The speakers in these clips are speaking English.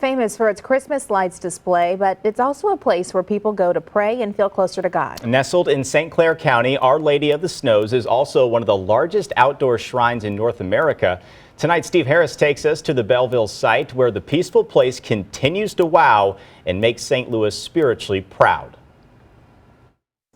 Famous for its Christmas lights display, but it's also a place where people go to pray and feel closer to God. Nestled in St. Clair County, Our Lady of the Snows is also one of the largest outdoor shrines in North America. Tonight, Steve Harris takes us to the Belleville site where the peaceful place continues to wow and make St. Louis spiritually proud.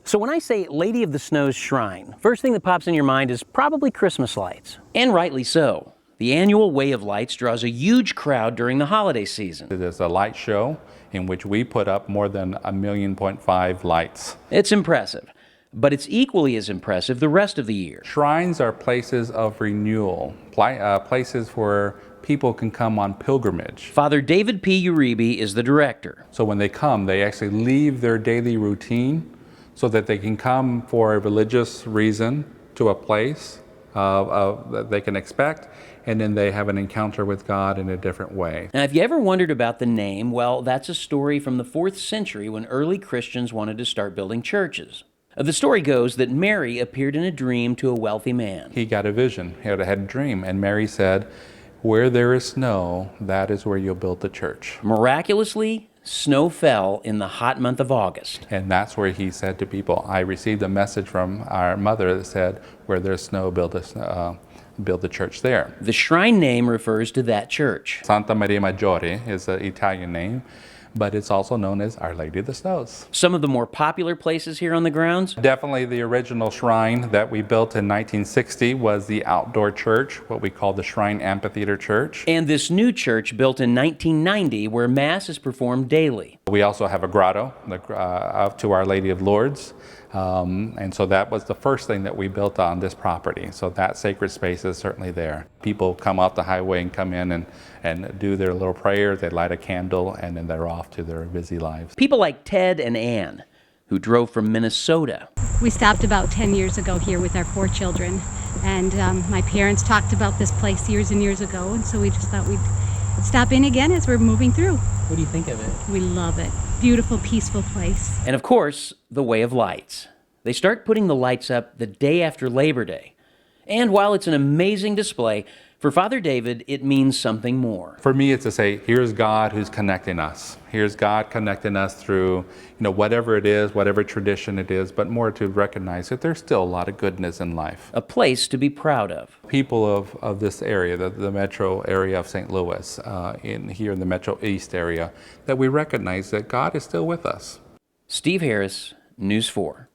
So when I say Lady of the Snows Shrine, first thing that pops in your mind is probably Christmas lights. And rightly so. The annual Way of Lights draws a huge crowd during the holiday season. It is a light show in which we put up more than 1.5 million lights. It's impressive, but it's equally as impressive the rest of the year. Shrines are places of renewal, places where people can come on pilgrimage. Father David P. Uribe is the director. So when they come, they actually leave their daily routine so that they can come for a religious reason to a place that they can expect, and then they have an encounter with God in a different way. Now, if you ever wondered about the name, well, that's a story from the 4th century when early Christians wanted to start building churches. The story goes that Mary appeared in a dream to a wealthy man. He got a vision, he had a dream, and Mary said, "Where there is snow, that is where you'll build the church." Miraculously, snow fell in the hot month of August. And that's where he said to people, I received a message from our mother that said, where there's snow, build the church there. The shrine name refers to that church. Santa Maria Maggiore is the Italian name, but it's also known as Our Lady of the Snows. Some of the more popular places here on the grounds? Definitely the original shrine that we built in 1960 was the outdoor church, what we call the Shrine Amphitheater Church. And this new church built in 1990 where Mass is performed daily. We also have a grotto to Our Lady of Lourdes. And so that was the first thing that we built on this property. So that sacred space is certainly there. People come off the highway and come in and do their little prayer, they light a candle, and then they're off to their busy lives. People like Ted and Ann, who drove from Minnesota. We stopped about 10 years ago here with our 4 children, and my parents talked about this place years and years ago, and so we just thought we'd stop in again as we're moving through. What do you think of it? We love it. Beautiful, peaceful place. And of course, the Way of Lights. They start putting the lights up the day after Labor Day. And while it's an amazing display, for Father David, it means something more. For me, it's to say, here's God who's connecting us. Here's God connecting us through, whatever it is, whatever tradition it is, but more to recognize that there's still a lot of goodness in life. A place to be proud of. People of this area, the metro area of St. Louis, here in the Metro East area, that we recognize that God is still with us. Steve Harris, News 4.